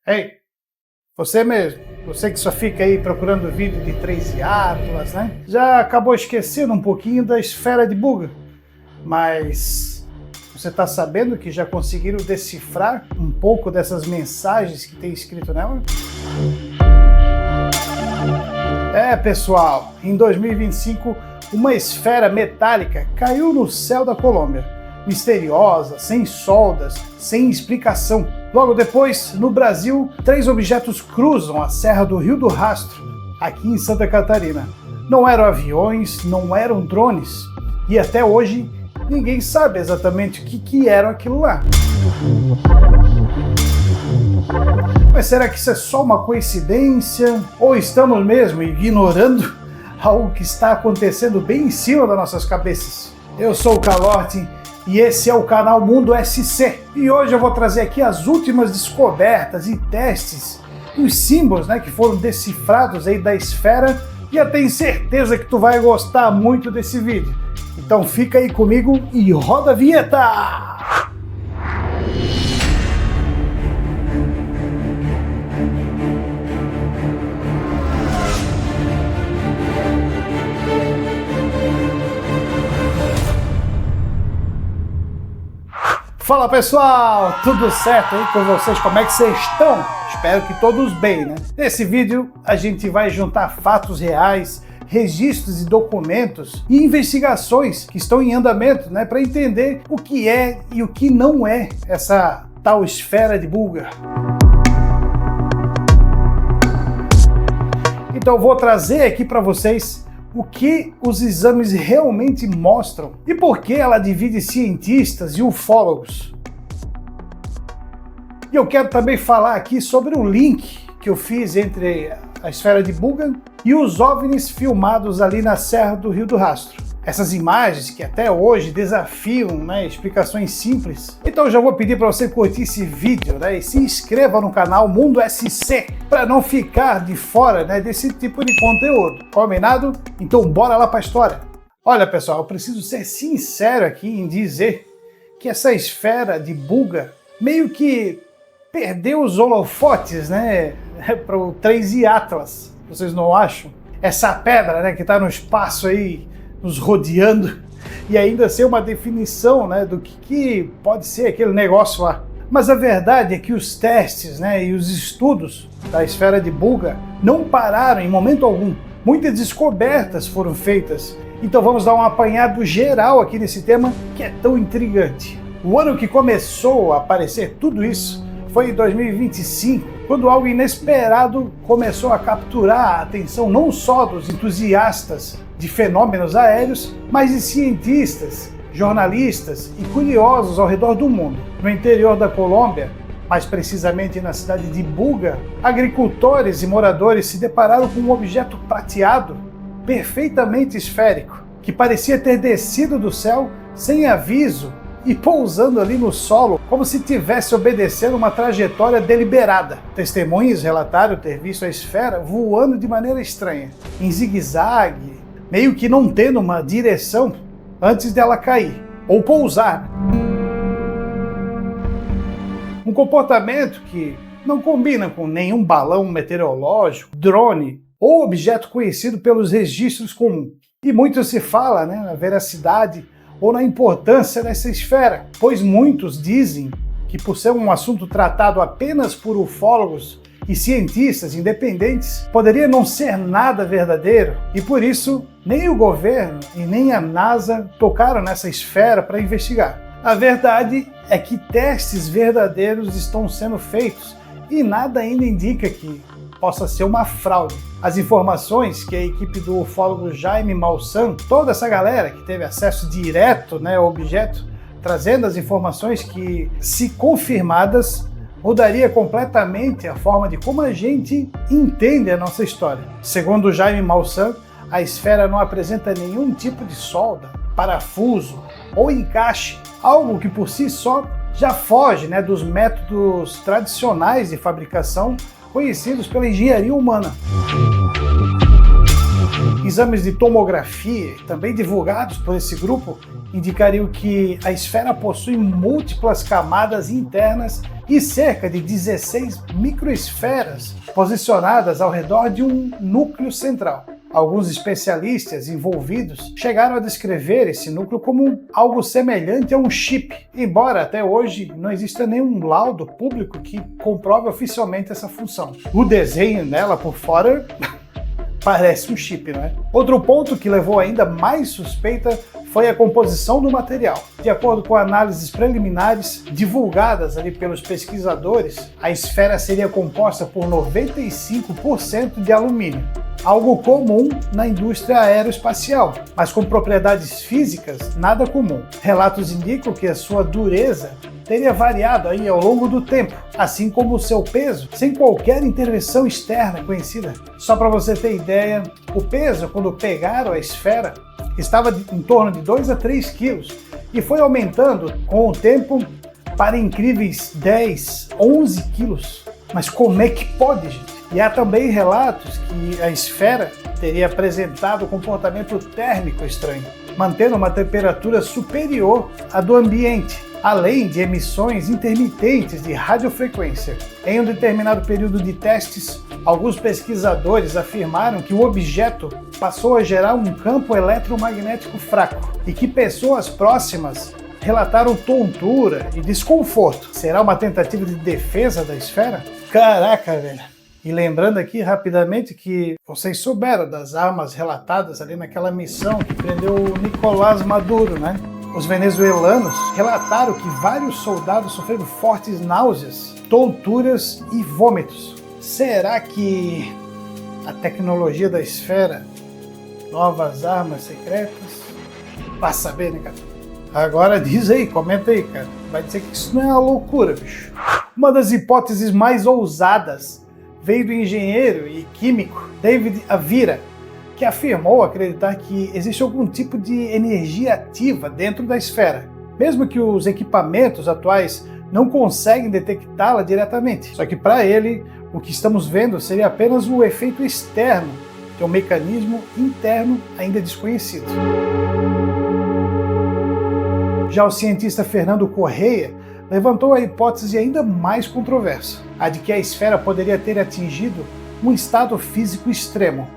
Ei, você mesmo, você que só fica aí procurando vídeo de 3 Atlas, né? Já acabou esquecendo um pouquinho da esfera de Buga, mas você está sabendo que já conseguiram decifrar um pouco dessas mensagens que tem escrito nela? Pessoal, em 2025, uma esfera metálica caiu no céu da Colômbia. Misteriosa, sem soldas, sem explicação. Logo depois, no Brasil, 3 objetos cruzam a Serra do Rio do Rastro, aqui em Santa Catarina. Não eram aviões, não eram drones, e até hoje ninguém sabe exatamente o que era aquilo lá. Mas será que isso é só uma coincidência? Ou estamos mesmo ignorando algo que está acontecendo bem em cima das nossas cabeças? Eu sou o Calorte e esse é o canal Mundo SC. E hoje eu vou trazer aqui as últimas descobertas e testes, os símbolos, que foram decifrados aí da esfera, e eu tenho certeza que tu vai gostar muito desse vídeo. Então fica aí comigo e roda a vinheta! Fala pessoal, tudo certo aí com vocês? Como é que vocês estão? Espero que todos bem, né? Nesse vídeo a gente vai juntar fatos reais, registros e documentos e investigações que estão em andamento, para entender o que é e o que não é essa tal esfera de Buga. Então vou trazer aqui para vocês o que os exames realmente mostram e por que ela divide cientistas e ufólogos. E eu quero também falar aqui sobre o link que eu fiz entre a esfera de Buga e os OVNIs filmados ali na Serra do Rio do Rastro. Essas imagens que até hoje desafiam explicações simples. Então eu já vou pedir para você curtir esse vídeo e se inscreva no canal Mundo SC para não ficar de fora desse tipo de conteúdo. Combinado? Então bora lá para a história. Olha pessoal, eu preciso ser sincero aqui em dizer que essa esfera de Buga meio que perdeu os holofotes para o 3 Atlas. Vocês não acham? Essa pedra que está no espaço aí nos rodeando, e ainda ser uma definição do que pode ser aquele negócio lá. Mas a verdade é que os testes e os estudos da esfera de Buga não pararam em momento algum. Muitas descobertas foram feitas. Então vamos dar um apanhado geral aqui nesse tema que é tão intrigante. O ano que começou a aparecer tudo isso foi em 2025, quando algo inesperado começou a capturar a atenção não só dos entusiastas de fenômenos aéreos, mas de cientistas, jornalistas e curiosos ao redor do mundo. No interior da Colômbia, mais precisamente na cidade de Buga, agricultores e moradores se depararam com um objeto prateado, perfeitamente esférico, que parecia ter descido do céu sem aviso e pousando ali no solo, como se tivesse obedecendo uma trajetória deliberada. Testemunhas relataram ter visto a esfera voando de maneira estranha, em zigue-zague, meio que não tendo uma direção antes dela cair, ou pousar. Um comportamento que não combina com nenhum balão meteorológico, drone ou objeto conhecido pelos registros comuns. E muito se fala na veracidade ou na importância dessa esfera, pois muitos dizem que, por ser um assunto tratado apenas por ufólogos e cientistas independentes, poderia não ser nada verdadeiro, e por isso nem o governo e nem a NASA tocaram nessa esfera para investigar. A verdade é que testes verdadeiros estão sendo feitos e nada ainda indica que possa ser uma fraude. As informações que a equipe do ufólogo Jaime Maussan, toda essa galera que teve acesso direto ao objeto, trazendo as informações que, se confirmadas, mudaria completamente a forma de como a gente entende a nossa história. Segundo o Jaime Maussan, a esfera não apresenta nenhum tipo de solda, parafuso ou encaixe, algo que por si só já foge dos métodos tradicionais de fabricação conhecidos pela engenharia humana. Exames de tomografia, também divulgados por esse grupo, indicariam que a esfera possui múltiplas camadas internas e cerca de 16 microesferas posicionadas ao redor de um núcleo central. Alguns especialistas envolvidos chegaram a descrever esse núcleo como algo semelhante a um chip, embora até hoje não exista nenhum laudo público que comprove oficialmente essa função. O desenho nela por fora parece um chip, não é? Outro ponto que levou ainda mais suspeita foi a composição do material. De acordo com análises preliminares divulgadas ali pelos pesquisadores, a esfera seria composta por 95% de alumínio, algo comum na indústria aeroespacial, mas com propriedades físicas nada comum. Relatos indicam que a sua dureza teria variado aí ao longo do tempo, assim como o seu peso, sem qualquer intervenção externa conhecida. Só para você ter ideia, o peso, quando pegaram a esfera, estava em torno de 2 a 3 quilos e foi aumentando com o tempo para incríveis 10, 11 quilos. Mas como é que pode, gente? E há também relatos que a esfera teria apresentado comportamento térmico estranho, mantendo uma temperatura superior à do ambiente, além de emissões intermitentes de radiofrequência. Em um determinado período de testes, alguns pesquisadores afirmaram que o objeto passou a gerar um campo eletromagnético fraco e que pessoas próximas relataram tontura e desconforto. Será uma tentativa de defesa da esfera? Caraca, velho! E lembrando aqui rapidamente que vocês souberam das armas relatadas ali naquela missão que prendeu o Nicolás Maduro, né? Os venezuelanos relataram que vários soldados sofreram fortes náuseas, tonturas e vômitos. Será que a tecnologia da esfera, novas armas secretas? Vai saber, né, cara? Agora diz aí, comenta aí, cara. Vai dizer que isso não é uma loucura, bicho. Uma das hipóteses mais ousadas veio do engenheiro e químico David Avira, que afirmou acreditar que existe algum tipo de energia ativa dentro da esfera, mesmo que os equipamentos atuais não conseguem detectá-la diretamente. Só que para ele, o que estamos vendo seria apenas um efeito externo de um mecanismo interno ainda desconhecido. Já o cientista Fernando Correia levantou a hipótese ainda mais controversa, a de que a esfera poderia ter atingido um estado físico extremo,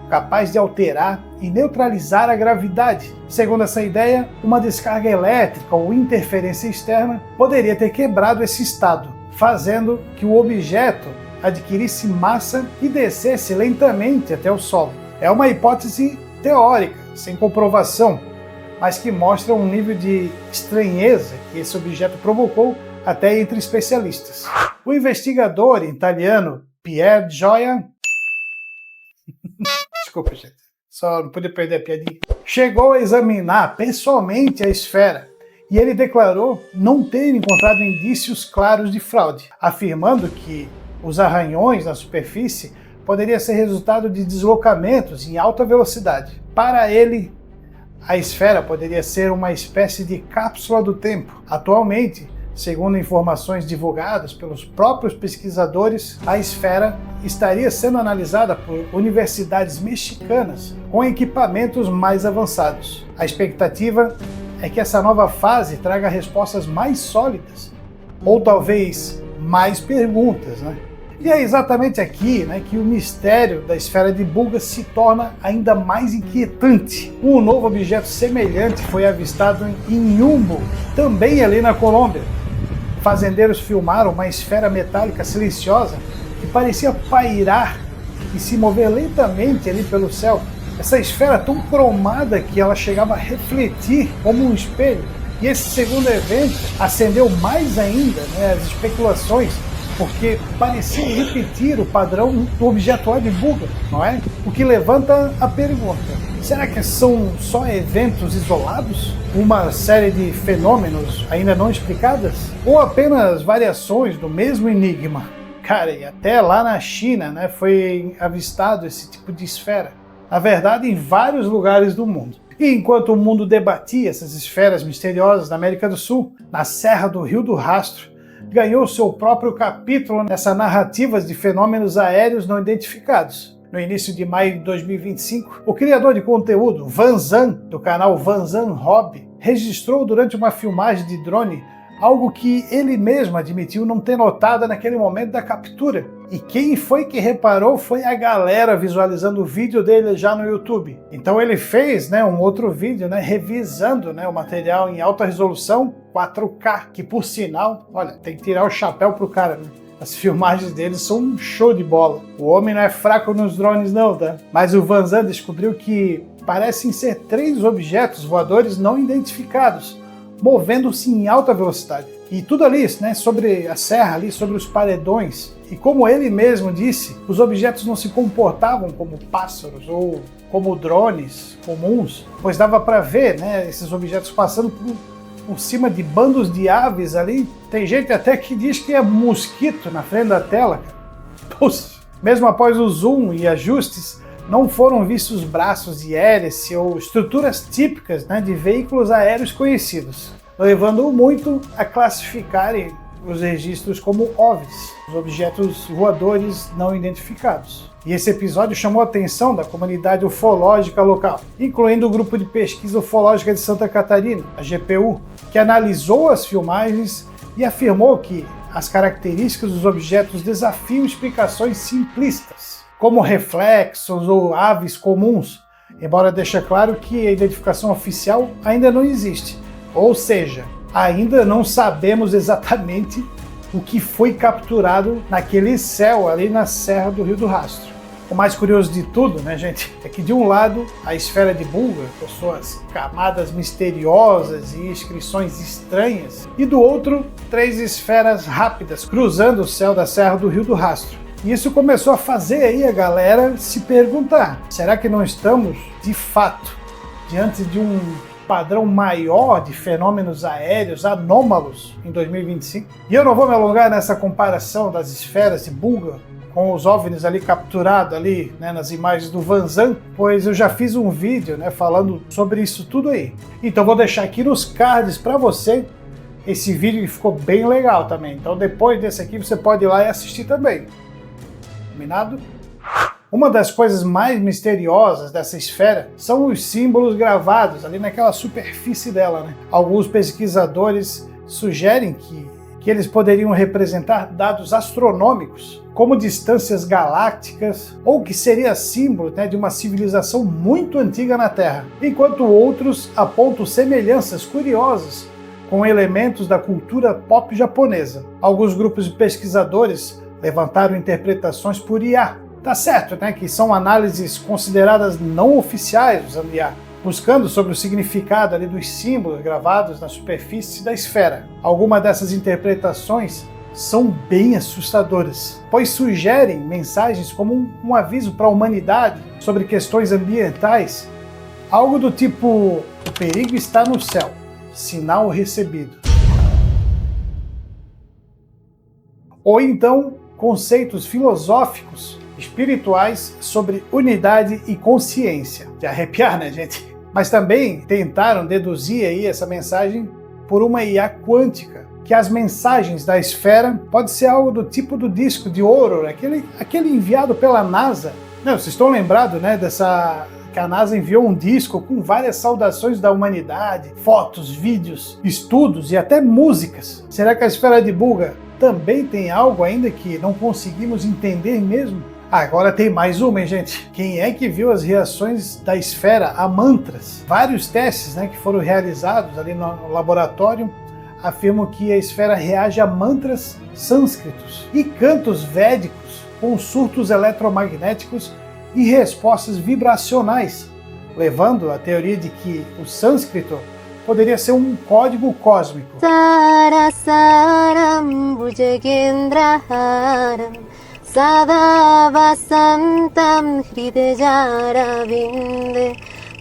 capaz de alterar e neutralizar a gravidade. Segundo essa ideia, uma descarga elétrica ou interferência externa poderia ter quebrado esse estado, fazendo que o objeto adquirisse massa e descesse lentamente até o solo. É uma hipótese teórica, sem comprovação, mas que mostra um nível de estranheza que esse objeto provocou até entre especialistas. O investigador italiano Pierre Gioia desculpa, gente, só não podia perder a piadinha, chegou a examinar pessoalmente a esfera e ele declarou não ter encontrado indícios claros de fraude, afirmando que os arranhões na superfície poderiam ser resultado de deslocamentos em alta velocidade. Para ele, a esfera poderia ser uma espécie de cápsula do tempo. Atualmente, segundo informações divulgadas pelos próprios pesquisadores, a esfera estaria sendo analisada por universidades mexicanas com equipamentos mais avançados. A expectativa é que essa nova fase traga respostas mais sólidas, ou talvez mais perguntas, né? E é exatamente aqui, né, que o mistério da esfera de Buga se torna ainda mais inquietante. Um novo objeto semelhante foi avistado em Ñumbo, também ali na Colômbia. Fazendeiros filmaram uma esfera metálica silenciosa que parecia pairar e se mover lentamente ali pelo céu. Essa esfera tão cromada que ela chegava a refletir como um espelho. E esse segundo evento acendeu mais ainda, né, as especulações, porque parecia repetir o padrão do objeto lá de Buga, não é? O que levanta a pergunta: será que são só eventos isolados? Uma série de fenômenos ainda não explicadas? Ou apenas variações do mesmo enigma? Cara, e até lá na China, né, foi avistado esse tipo de esfera. Na verdade, em vários lugares do mundo. E enquanto o mundo debatia essas esferas misteriosas na América do Sul, na Serra do Rio do Rastro, ganhou seu próprio capítulo nessa narrativa de fenômenos aéreos não identificados. No início de maio de 2025, o criador de conteúdo Van Zan, do canal Van Zan Hobby, registrou durante uma filmagem de drone algo que ele mesmo admitiu não ter notado naquele momento da captura. E quem foi que reparou foi a galera visualizando o vídeo dele já no YouTube. Então ele fez um outro vídeo revisando o material em alta resolução 4K, que por sinal, olha, tem que tirar o chapéu pro cara, né? As filmagens dele são um show de bola. O homem não é fraco nos drones não, tá? Mas o Vanzant descobriu que parecem ser 3 objetos voadores não identificados, movendo-se em alta velocidade. E tudo ali, sobre a serra, ali sobre os paredões. E como ele mesmo disse, os objetos não se comportavam como pássaros ou como drones comuns, pois dava para ver, esses objetos passando por cima de bandos de aves ali. Tem gente até que diz que é mosquito na frente da tela, cara. Puxa. Mesmo após o zoom e ajustes, não foram vistos braços de hélice ou estruturas típicas de veículos aéreos conhecidos, levando muito a classificarem os registros como OVNIs, os objetos voadores não identificados. E esse episódio chamou a atenção da comunidade ufológica local, incluindo o Grupo de Pesquisa Ufológica de Santa Catarina, a GPU, que analisou as filmagens e afirmou que as características dos objetos desafiam explicações simplistas, como reflexos ou aves comuns, embora deixe claro que a identificação oficial ainda não existe. Ou seja, ainda não sabemos exatamente o que foi capturado naquele céu ali na Serra do Rio do Rastro. O mais curioso de tudo, gente, é que de um lado a esfera de Bulgar, com suas camadas misteriosas e inscrições estranhas, e do outro, 3 esferas rápidas cruzando o céu da Serra do Rio do Rastro. E isso começou a fazer aí a galera se perguntar, será que não estamos, de fato, diante de um padrão maior de fenômenos aéreos anômalos em 2025? E eu não vou me alongar nessa comparação das esferas de Bulgar com os OVNIs ali capturados ali, nas imagens do Vanzant, pois eu já fiz um vídeo, falando sobre isso tudo aí. Então vou deixar aqui nos cards para você esse vídeo que ficou bem legal também. Então depois desse aqui você pode ir lá e assistir também. Combinado? Uma das coisas mais misteriosas dessa esfera são os símbolos gravados ali naquela superfície dela. Alguns pesquisadores sugerem que eles poderiam representar dados astronômicos, como distâncias galácticas, ou que seria símbolo de uma civilização muito antiga na Terra, enquanto outros apontam semelhanças curiosas com elementos da cultura pop japonesa. Alguns grupos de pesquisadores levantaram interpretações por IA. Tá certo, que são análises consideradas não oficiais usando IA, buscando sobre o significado ali dos símbolos gravados na superfície da esfera. Algumas dessas interpretações são bem assustadoras, pois sugerem mensagens como um aviso para a humanidade sobre questões ambientais, algo do tipo: o perigo está no céu, sinal recebido. Ou então, conceitos filosóficos espirituais sobre unidade e consciência. De arrepiar, gente? Mas também tentaram deduzir aí essa mensagem por uma IA quântica, que as mensagens da esfera pode ser algo do tipo do disco de ouro, aquele enviado pela NASA. Não, vocês estão lembrados, que a NASA enviou um disco com várias saudações da humanidade, fotos, vídeos, estudos e até músicas. Será que a esfera de Bulgar também tem algo ainda que não conseguimos entender mesmo? Agora tem mais uma, gente. Quem é que viu as reações da esfera a mantras? Vários testes que foram realizados ali no laboratório afirmam que a esfera reage a mantras sânscritos e cantos védicos com surtos eletromagnéticos e respostas vibracionais, levando à teoria de que o sânscrito poderia ser um código cósmico. Sada vasantam hridayaravinda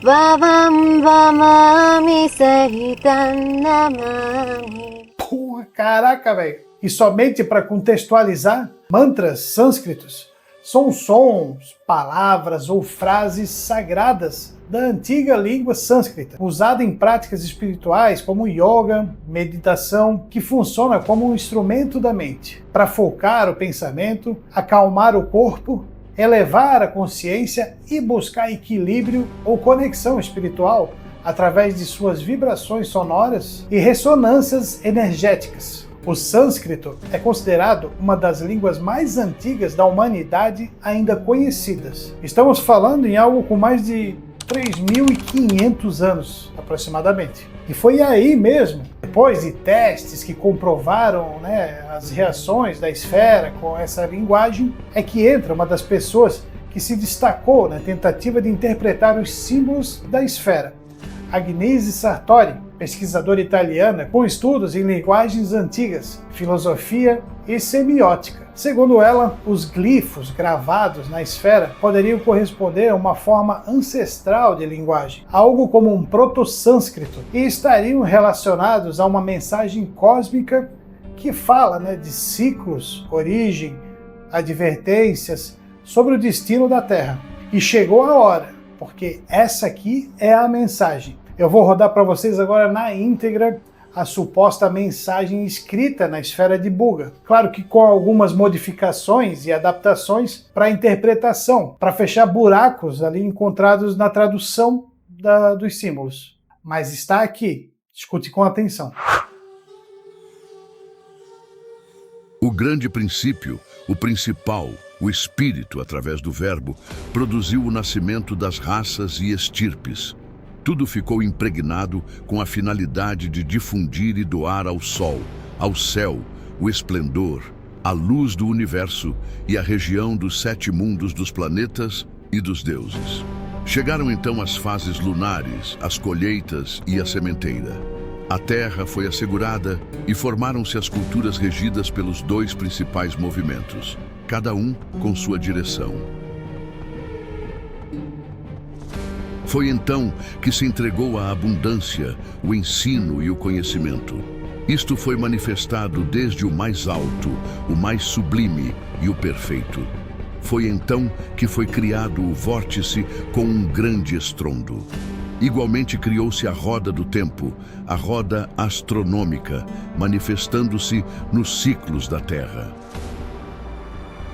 vavam vamami sahitam namami. Porra, caraca, velho! E somente para contextualizar, mantras sânscritos são sons, palavras ou frases sagradas da antiga língua sânscrita, usada em práticas espirituais como yoga, meditação, que funciona como um instrumento da mente, para focar o pensamento, acalmar o corpo, elevar a consciência e buscar equilíbrio ou conexão espiritual através de suas vibrações sonoras e ressonâncias energéticas. O sânscrito é considerado uma das línguas mais antigas da humanidade ainda conhecidas. Estamos falando em algo com mais de 3.500 anos, aproximadamente. E foi aí mesmo, depois de testes que comprovaram as reações da esfera com essa linguagem, é que entra uma das pessoas que se destacou na tentativa de interpretar os símbolos da esfera, Agnese Sartori, pesquisadora italiana com estudos em linguagens antigas, filosofia e semiótica. Segundo ela, os glifos gravados na esfera poderiam corresponder a uma forma ancestral de linguagem, algo como um proto-sânscrito, e estariam relacionados a uma mensagem cósmica que fala de ciclos, origem, advertências sobre o destino da Terra. E chegou a hora, porque essa aqui é a mensagem. Eu vou rodar para vocês agora na íntegra a suposta mensagem escrita na esfera de Buga. Claro que com algumas modificações e adaptações para a interpretação, para fechar buracos ali encontrados na tradução dos símbolos. Mas está aqui. Escute com atenção. O grande princípio, o principal, o espírito, através do verbo, produziu o nascimento das raças e estirpes. Tudo ficou impregnado com a finalidade de difundir e doar ao sol, ao céu, o esplendor, a luz do universo e a região dos 7 mundos dos planetas e dos deuses. Chegaram então as fases lunares, as colheitas e a sementeira. A terra foi assegurada e formaram-se as culturas regidas pelos 2 principais movimentos, cada um com sua direção. Foi então que se entregou a abundância, o ensino e o conhecimento. Isto foi manifestado desde o mais alto, o mais sublime e o perfeito. Foi então que foi criado o vórtice com um grande estrondo. Igualmente criou-se a roda do tempo, a roda astronômica, manifestando-se nos ciclos da Terra.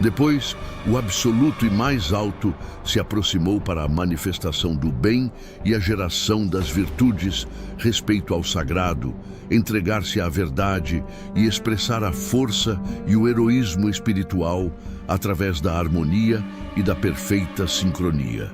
Depois, o absoluto e mais alto se aproximou para a manifestação do bem e a geração das virtudes, respeito ao sagrado, entregar-se à verdade e expressar a força e o heroísmo espiritual através da harmonia e da perfeita sincronia.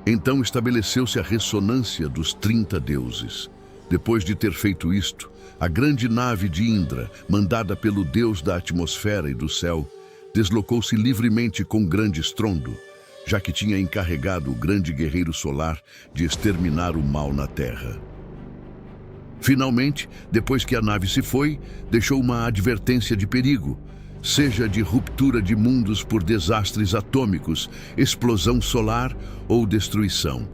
Então estabeleceu-se a ressonância dos 30 deuses. Depois de ter feito isto, a grande nave de Indra, mandada pelo deus da atmosfera e do céu, deslocou-se livremente com grande estrondo, já que tinha encarregado o grande guerreiro solar de exterminar o mal na Terra. Finalmente, depois que a nave se foi, deixou uma advertência de perigo, seja de ruptura de mundos por desastres atômicos, explosão solar ou destruição.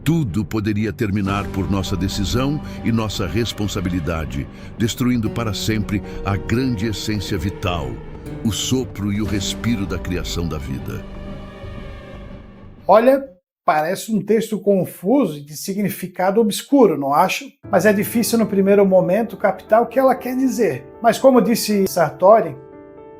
Tudo poderia terminar por nossa decisão e nossa responsabilidade, destruindo para sempre a grande essência vital, o sopro e o respiro da criação da vida. Olha, parece um texto confuso e de significado obscuro, não acho? Mas é difícil no primeiro momento captar o que ela quer dizer. Mas como disse Sartori,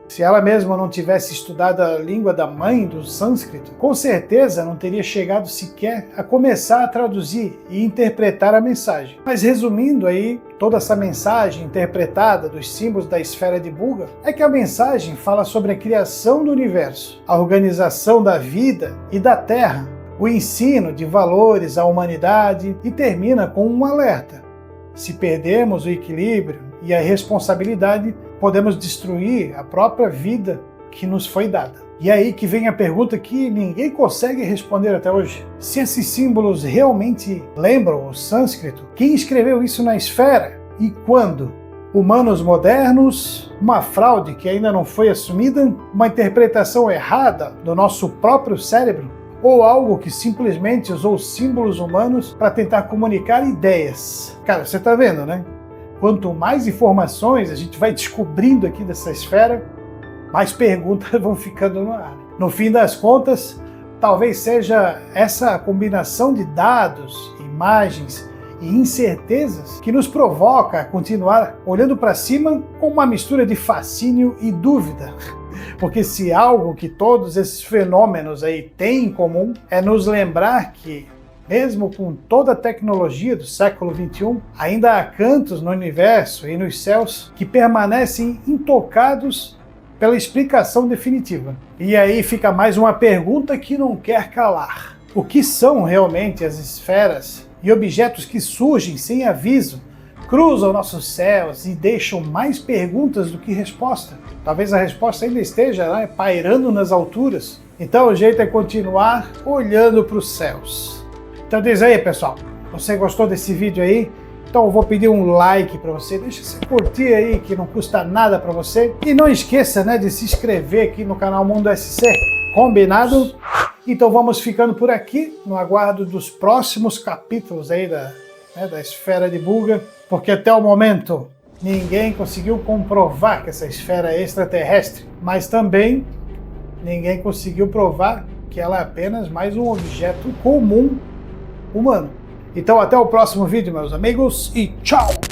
se ela mesma não tivesse estudado a língua da mãe do sânscrito, com certeza não teria chegado sequer a começar a traduzir e interpretar a mensagem. Mas resumindo aí, toda essa mensagem interpretada dos símbolos da esfera de Buga, é que a mensagem fala sobre a criação do universo, a organização da vida e da Terra, o ensino de valores à humanidade e termina com um alerta. Se perdermos o equilíbrio e a responsabilidade, podemos destruir a própria vida que nos foi dada. E é aí que vem a pergunta que ninguém consegue responder até hoje. Se esses símbolos realmente lembram o sânscrito, quem escreveu isso na esfera e quando? Humanos modernos, uma fraude que ainda não foi assumida, uma interpretação errada do nosso próprio cérebro, ou algo que simplesmente usou símbolos humanos para tentar comunicar ideias? Cara, você tá vendo, né? Quanto mais informações a gente vai descobrindo aqui dessa esfera, mais perguntas vão ficando no ar. No fim das contas, talvez seja essa combinação de dados, imagens e incertezas que nos provoca a continuar olhando para cima com uma mistura de fascínio e dúvida. Porque se algo que todos esses fenômenos aí têm em comum é nos lembrar que Mesmo com toda a tecnologia do século XXI, ainda há cantos no universo e nos céus que permanecem intocados pela explicação definitiva. E aí fica mais uma pergunta que não quer calar. O que são realmente as esferas e objetos que surgem sem aviso, cruzam nossos céus e deixam mais perguntas do que resposta? Talvez a resposta ainda esteja lá, pairando nas alturas. Então o jeito é continuar olhando para os céus. Então diz aí, pessoal, você gostou desse vídeo aí? Então eu vou pedir um like para você, deixa você curtir aí que não custa nada para você. E não esqueça, né, de se inscrever aqui no canal Mundo SC, combinado? Então vamos ficando por aqui, no aguardo dos próximos capítulos aí da esfera de Bulga, porque até o momento ninguém conseguiu comprovar que essa esfera é extraterrestre, mas também ninguém conseguiu provar que ela é apenas mais um objeto comum humano. Então até o próximo vídeo, meus amigos, e tchau!